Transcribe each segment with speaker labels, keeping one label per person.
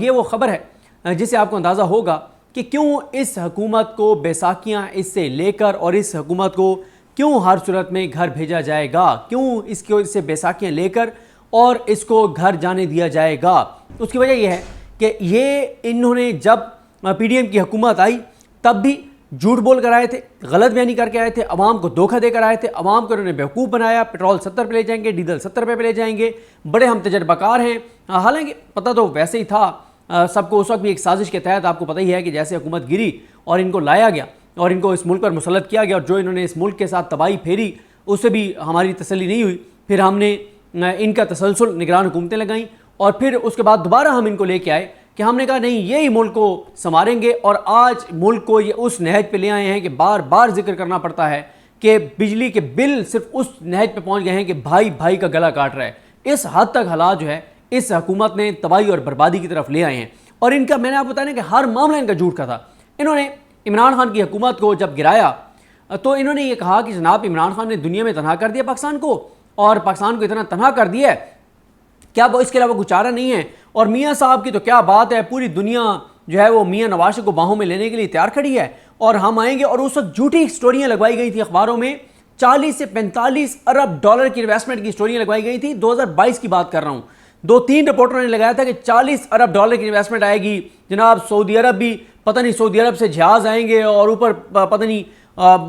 Speaker 1: ये वो खबर है जिससे आपको अंदाज़ा होगा कि क्यों इस हुकूमत को बैसाखियाँ इससे लेकर और इस हुकूमत को क्यों हर सूरत में घर भेजा जाएगा, क्यों इससे बैसाखियाँ लेकर और इसको घर जाने दिया जाएगा। उसकी वजह यह है कि ये इन्होंने जब पीडीएम की हुकूमत आई तब भी झूठ बोल कर आए थे, गलत बयानी करके आए थे, अवाम को धोखा देकर आए थे, अवाम को उन्होंने बेवकूफ़ बनाया। पेट्रोल 70 पे ले जाएंगे, डीजल 70 रुपये पे ले जाएंगे, बड़े हम तजर्बाकार हैं। हालांकि पता तो वैसे ही था सबको, उस वक्त भी एक साजिश के तहत आपको पता ही है कि जैसे हुकूमत गिरी और इनको लाया गया और इनको इस मुल्क पर मुसल्लत किया गया और जो इन्होंने इस मुल्क के साथ तबाही फेरी उससे भी हमारी तसल्ली नहीं हुई। फिर हमने इनका तसलसल निगरान हुकूमतें लगाईं और फिर उसके बाद दोबारा हम इनको लेके आए कि हमने कहा नहीं यही मुल्क को संवारेंगे। और आज मुल्क को ये उस नहज पे ले आए हैं कि बार बार जिक्र करना पड़ता है कि बिजली के बिल सिर्फ उस नहज पे पहुंच गए हैं कि भाई भाई का गला काट रहा है। इस हद तक हालात जो है इस हुकूमत ने तबाही और बर्बादी की तरफ ले आए हैं। और इनका मैंने आपको बताया कि हर मामला इनका झूठ का था। इन्होंने इमरान खान की हुकूमत को जब गिराया तो इन्होंने ये कहा कि जनाब इमरान खान ने दुनिया में तनहा कर दिया पाकिस्तान को, और पाकिस्तान को इतना तनहा कर दिया है क्या वो इसके अलावा कुछ चारा नहीं है। और मियाँ साहब की तो क्या बात है, पूरी दुनिया जो है वो मियाँ नवाज शरीफ को बाहों में लेने के लिए तैयार खड़ी है और हम आएंगे। और उस वक्त झूठी स्टोरियाँ लगवाई गई थी अखबारों में, 40 से 45 अरब डॉलर की इन्वेस्टमेंट की स्टोरियाँ लगवाई गई थी। 2022 की बात कर रहा हूँ। 2-3 रिपोर्टरों ने लगाया था कि 40 अरब डॉलर की इन्वेस्टमेंट आएगी। जनाब सऊदी अरब भी पता नहीं, सऊदी अरब से जहाज़ आएंगे और ऊपर पता नहीं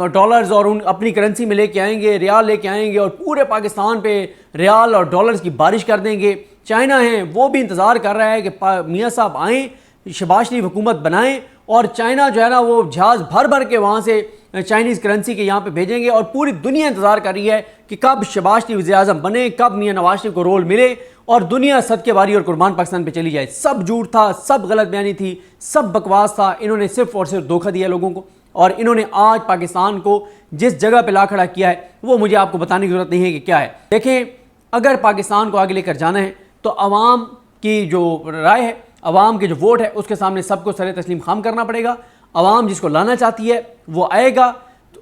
Speaker 1: डॉलर्स और उन अपनी करेंसी में लेके आएंगे, रियाल लेके आएंगे और पूरे पाकिस्तान पे रियाल और डॉलर्स की बारिश कर देंगे। चाइना है वो भी इंतज़ार कर रहा है कि मियाँ साहब आएँ, शहबाज शरीफ हुकूमत बनाएं और चाइना जो है ना वो जहाज़ भर भर के वहाँ से चाइनीज़ करेंसी के यहाँ पे भेजेंगे। और पूरी दुनिया इंतज़ार कर रही है कि कब शहबाज शरीफ वज़ीर-ए-आज़म बने, कब मियाँ नवाज शरीफ को रोल मिले और दुनिया सदके वारी और कुर्बान पाकिस्तान पे चली जाए। सब झूठ था, सब गलत बयानी थी, सब बकवास था। इन्होंने सिर्फ और सिर्फ धोखा दिया लोगों को और इन्होंने आज पाकिस्तान को जिस जगह पे ला खड़ा किया है वो मुझे आपको बताने की ज़रूरत नहीं है कि क्या है। देखें, अगर पाकिस्तान को आगे लेकर जाना है तो अवाम की जो राय है, अवाम के जो वोट है, उसके सामने सबको सर तस्लीम खाम करना पड़ेगा। अवाम जिसको लाना चाहती है वो आएगा, तो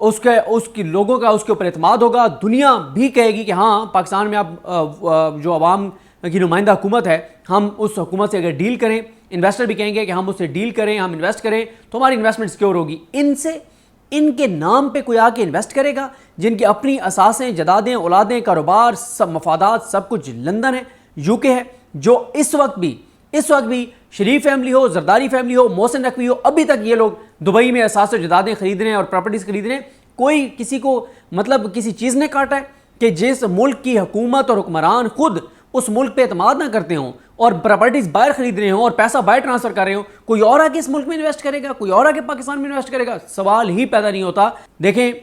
Speaker 1: उसकी लोगों का उसके ऊपर एतमाद होगा। दुनिया भी कहेगी कि हाँ पाकिस्तान में अब जो अवाम की नुमाइंदा हुकूमत है, हम उस हुकूमत से अगर डील करें, इन्वेस्टर भी कहेंगे कि हम उससे डील करें, हम इन्वेस्ट करें तो हमारी इन्वेस्टमेंट सिक्योर होगी। इनसे इनके नाम पे कोई आके इन्वेस्ट करेगा जिनकी अपनी असासें, जदादें, औलादें, कारोबार, सब मफादात, सब कुछ लंदन है, यूके है, जो इस वक्त भी शरीफ फैमिली हो, जरदारी फैमिली हो, मोहसिन नकवी हो, अभी तक ये लोग दुबई में असास जदादें खरीद रहे हैं और प्रॉपर्टीज़ खरीद रहे हैं। कोई किसी को मतलब किसी चीज़ ने काटा है कि जिस मुल्क की हुकूमत और हुक्मरान खुद उस मुल्क पे एतमाद ना करते हों और प्रॉपर्टीज़ बाहर खरीद रहे हों और पैसा बाहर ट्रांसफ़र कर रहे हो, कोई और आके इस मुल्क में इन्वेस्ट करेगा, कोई और आके पाकिस्तान में इन्वेस्ट करेगा? सवाल ही पैदा नहीं होता। देखें,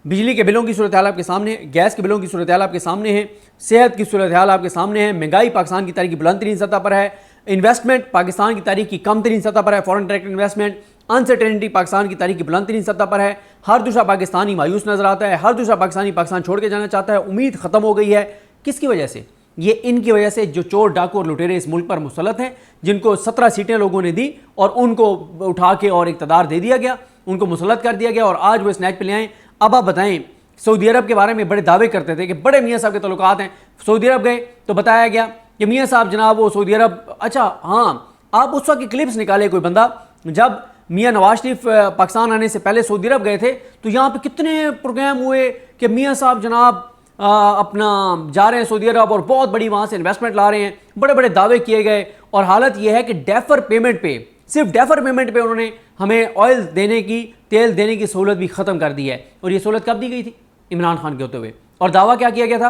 Speaker 1: बिजली के बिलों की सूरत हाल आपके सामने है, गैस के बिलों की सूरत हाल आपके सामने है, सेहत की सूरत हाल आपके सामने है, महंगाई पाकिस्तान की तारीख की बुलंद तरीन सतह पर है, इन्वेस्टमेंट पाकिस्तान की तारीख की कम तरीन सतह पर है, foreign direct investment, uncertainty Pakistan की तारीख की बुलंद तरीन सतह पर है। हर दूसरा पाकिस्तानी मायूस नजर आता है, हर दूसरा पाकिस्तानी पाकिस्तान छोड़ के जाना चाहता है, उम्मीद खत्म हो गई है। किसकी वजह से? ये इनकी वजह से, जो चोर डाकू और लुटेरे इस मुल्क पर मुसल्लत हैं, जिनको 17 सीटें लोगों ने दी और उनको उठा के और इक़्तिदार दे दिया गया, उनको मुसल्लत कर दिया गया और आज वो इस नैच पे ले आए। अब आप बताएं, सऊदी अरब के बारे में बड़े दावे करते थे कि बड़े मियाँ साहब के तल्लुकात हैं। सऊदी अरब गए तो बताया गया कि मियाँ साहब जनाब वो सऊदी अरब, अच्छा हाँ, आप उस वक्त की क्लिप्स निकाले कोई बंदा, जब मियाँ नवाज शरीफ पाकिस्तान आने से पहले सऊदी अरब गए थे तो यहाँ पे कितने प्रोग्राम हुए कि मियाँ साहब जनाब अपना जा रहे हैं सऊदी अरब और बहुत बड़ी वहाँ से इन्वेस्टमेंट ला रहे हैं, बड़े बड़े दावे किए गए। और हालत यह है कि डेफर पेमेंट पे, सिर्फ डेफर पेमेंट पे उन्होंने हमें ऑयल देने की, तेल देने की सहूलत भी ख़त्म कर दी है। और ये सहूलत कब दी गई थी? इमरान खान के होते हुए। और दावा क्या किया गया था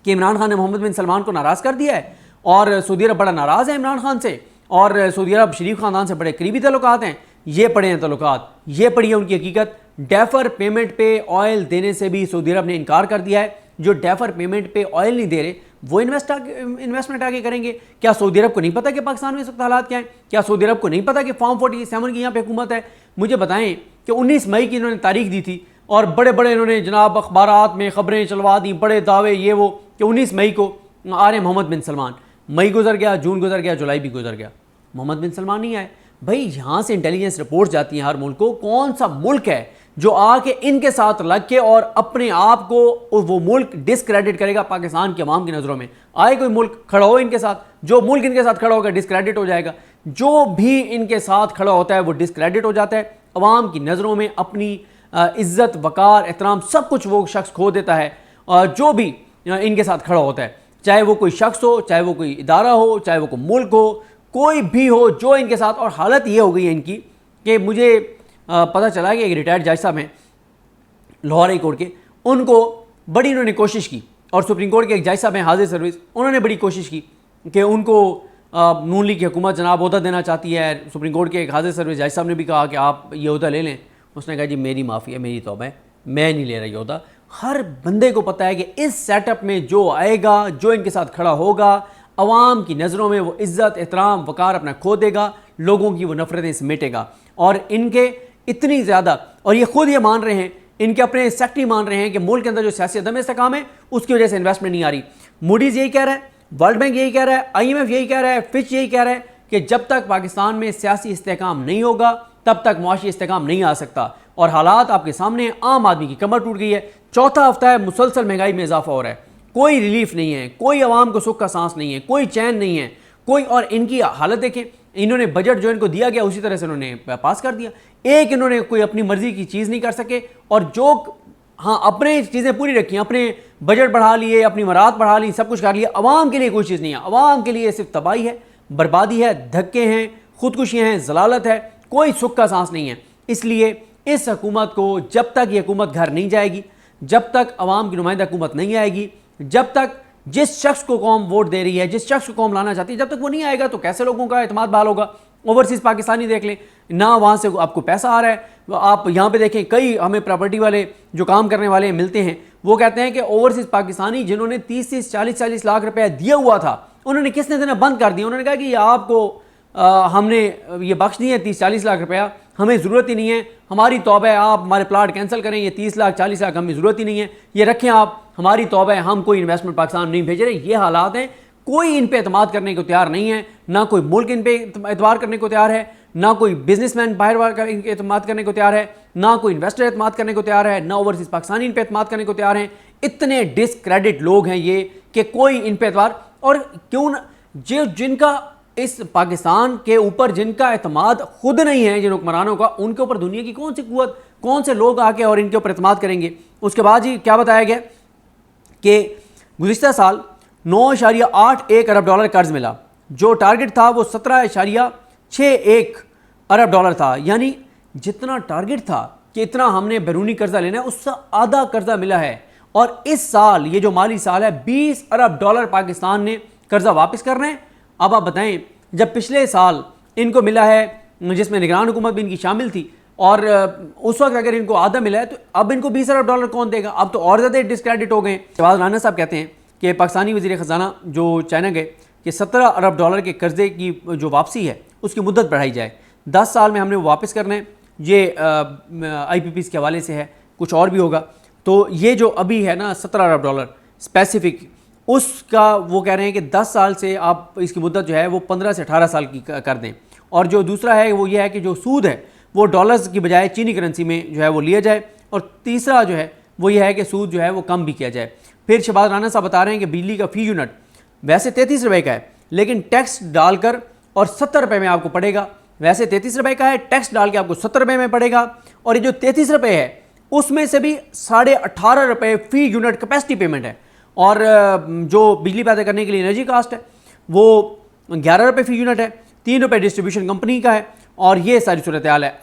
Speaker 1: कि इमरान खान ने मोहम्मद बिन सलमान को नाराज़ कर दिया है और सऊदी अरब बड़ा नाराज़ है इमरान खान से और सऊदी अरब शरीफ खानदान से बड़े करीबी तल्लुकात हैं। ये पढ़े हैं तल्लुकात, ये पढ़ी है उनकी हकीकत। डेफर पेमेंट पे ऑयल देने से भी सऊदी अरब ने इनकार कर दिया है। जो डेफर पेमेंट पे ऑयल नहीं दे रहे वो इन्वेस्टमेंट आगे करेंगे। क्या सऊदी अरब को नहीं पता कि पाकिस्तान में इस वक्त हालात क्या हैं? क्या सऊदी अरब को नहीं पता कि फॉर्म 47 की यहाँ पे हुकूमत है? मुझे बताएं कि 19 मई की इन्होंने तारीख दी थी और बड़े बड़े इन्होंने जनाब अखबारात में खबरें चलवा दी, बड़े दावे ये वो, कि 19 मई को आ रहे मोहम्मद बिन सलमान। मई गुजर गया, जून गुजर गया, जुलाई भी गुजर गया, मोहम्मद बिन सलमान नहीं आए। भाई यहाँ से इंटेलिजेंस रिपोर्ट जाती हैं हर मुल्क को, कौन सा मुल्क है जो आके इनके साथ लग के और अपने आप को वो मुल्क डिस्क्रेडिट करेगा पाकिस्तान की आवाम की नज़रों में? आए कोई मुल्क खड़ा हो इनके साथ, जो मुल्क इनके साथ खड़ा होगा डिस्क्रेडिट हो जाएगा। जो भी इनके साथ खड़ा होता है वो डिस्क्रेडिट हो जाता है। अवाम की नज़रों में अपनी इज्जत, वकार, एहतराम सब कुछ वो शख्स खो देता है। जो भी इनके साथ खड़ा होता है, चाहे वो कोई शख्स हो, चाहे वो कोई इदारा हो, चाहे वो कोई मुल्क हो, कोई भी हो जो इनके साथ। और हालत ये हो गई है इनकी कि मुझे पता चला कि एक रिटायर्ड जज साहब हैं लाहौर हाई कोर्ट के, उनको बड़ी इन्होंने कोशिश की, और सुप्रीम कोर्ट के एक जज साहब हैं हाजिर सर्विस, उन्होंने बड़ी कोशिश की कि उनको नून लीग की हुकूमत जनाब ओहदा देना चाहती है। सुप्रीम कोर्ट के एक हाजिर सर्विस जज साहब ने भी कहा कि आप ये ओहदा ले लें। उसने कहा जी मेरी माफ़ी है, मेरी तौबा है, मैं नहीं ले रहा ये ओहदा। हर बंदे को पता है कि इस सेटअप में जो आएगा, जो इनके साथ खड़ा होगा, अवाम की नज़रों में वो इज़्ज़त, एहतराम, वकार अपना खो देगा, लोगों की वो नफ़रतें समेटेगा। और इनके इतनी ज़्यादा, और ये खुद ये मान रहे हैं, इनके अपने सेक्रेटरी मान रहे हैं कि मुल्क के अंदर जो सियासी अदम इस्तेकाम है उसकी वजह से इन्वेस्टमेंट नहीं आ रही। मूडीज़ यही कह रहा है, वर्ल्ड बैंक यही कह रहा है, IMF यही कह रहा है, फिच यही कह रहा है कि जब तक पाकिस्तान में सियासी इस्तेकाम नहीं होगा तब तक मुआशी इस्तेकाम नहीं आ सकता। और हालात आपके सामने, आम आदमी की कमर टूट गई है। चौथा हफ्ता है मुसलसल महंगाई में इजाफा हो रहा है, कोई रिलीफ नहीं है, कोई आवाम को सुख का सांस नहीं है, कोई चैन नहीं है, कोई। और इनकी हालत देखें, इन्होंने बजट जो इनको दिया गया उसी तरह से इन्होंने पास कर दिया। एक इन्होंने कोई अपनी मर्जी की चीज़ नहीं कर सके, और जो हाँ अपने चीज़ें पूरी रखी, अपने बजट बढ़ा लिए, अपनी मराहत बढ़ा ली, सब कुछ कर लिया, अवाम के लिए कोई चीज़ नहीं है। अवाम के लिए सिर्फ तबाही है, बर्बादी है, धक्के हैं, खुदकुशियाँ हैं, जलालत है, कोई सुख का सांस नहीं है। इसलिए इस हुकूमत को जब तक ये हुकूमत घर नहीं जाएगी, जब तक अवाम की नुमाइंदा हुकूमत नहीं आएगी, जब तक जिस शख्स को कौम वोट दे रही है, जिस शख्स को कौम लाना चाहती है, जब तक वो नहीं आएगा तो कैसे लोगों का एतमाद बहाल होगा। ओवरसीज़ पाकिस्तानी देख लें ना, वहाँ से आपको पैसा आ रहा है। आप यहाँ पे देखें, कई हमें प्रॉपर्टी वाले जो काम करने वाले मिलते हैं, वो कहते हैं कि ओवरसीज़ पाकिस्तानी जिन्होंने 30-30, 40-40 लाख रुपया दिया हुआ था, उन्होंने किसने देना बंद कर दिया। उन्होंने कहा कि ये आपको हमने ये बख्श दिए 30-40 लाख रुपया, हमें ज़रूरत ही नहीं है, हमारी तौबा है, आप हमारे प्लाट कैंसिल करें, ये 30 लाख 40 लाख हमें ज़रूरत ही नहीं है, ये रखें आप, हमारी तौबा है, हम कोई इन्वेस्टमेंट पाकिस्तान नहीं भेज रहे। ये हालात हैं, कोई इन पे एतमाद करने को तैयार नहीं है, ना कोई मुल्क इन पे एतबार करने को तैयार है, ना कोई बिजनेसमैन बाहर एतमाद करने को तैयार है, ना कोई इन्वेस्टर एतमाद करने को तैयार है, ना ओवरसीज़ पाकिस्तानी इन पे एतमाद करने को तैयार हैं। इतने डिसक्रेडिट लोग हैं ये कि कोई इन पे एतबार, और क्यों न जो जिनका इस पाकिस्तान के ऊपर जिनका एतमाद खुद नहीं है, जिन हुक्मरानों का, उनके ऊपर दुनिया की कौन सी कुव्वत, कौन से लोग आके और इनके ऊपर एतमाद करेंगे। उसके बाद ही क्या बताया गया कि गुज़िश्ता साल 9.81 अरब डॉलर कर्ज मिला, जो टारगेट था वो 17.61 अरब डॉलर था। यानी जितना टारगेट था कि इतना हमने बैरूनी कर्जा लेना है, उससे आधा कर्जा मिला है। और इस साल, ये जो माली साल है, 20 अरब डॉलर पाकिस्तान ने कर्जा वापस करना है। अब आप बताएं, जब पिछले साल इनको मिला है, जिसमें निगरान हुकूमत भी इनकी शामिल थी, और उस वक्त अगर इनको आधा मिला है तो अब इनको 20 अरब डॉलर कौन देगा। अब तो और ज़्यादा डिस्क्रेडिट हो गए। शहबाज राना साहब कहते हैं कि पाकिस्तानी वज़ीर ख़जाना जो चाइना गए कि 17 अरब डॉलर के कर्जे की जो वापसी है उसकी मुद्दत बढ़ाई जाए, 10 साल में हमने वो वापस करना है। ये IPPs के हवाले से है, कुछ और भी होगा। तो ये जो अभी है ना 17 अरब डॉलर स्पेसिफिक, उसका वो कह रहे हैं कि 10 साल से आप इसकी मुद्दत जो है वो 15 से 18 साल की कर दें। और जो दूसरा है वो ये है कि जो सूद है वो डॉलर्स की बजाय चीनी करेंसी में जो है वो लिया जाए। और तीसरा जो है वो ये है कि सूद जो है वो कम भी किया जाए। फिर शहबाज राना साहब बता रहे हैं कि बिजली का फ़ी यूनिट वैसे 33 रुपये का है, लेकिन टैक्स डालकर और 70 रुपये में आपको पड़ेगा। वैसे 33 रुपये का है, टैक्स डाल के आपको 70 रुपये में पड़ेगा। और ये जो 33 रुपये है उसमें से भी 18.5 रुपये फ़ी यूनिट कैपेसिटी पेमेंट है, और जो बिजली पैदा करने के लिए एनर्जी कास्ट है वो 11 रुपये फ़ी यूनिट है, 3 रुपये डिस्ट्रीब्यूशन कंपनी का है। और ये सारी सूरत हाल है।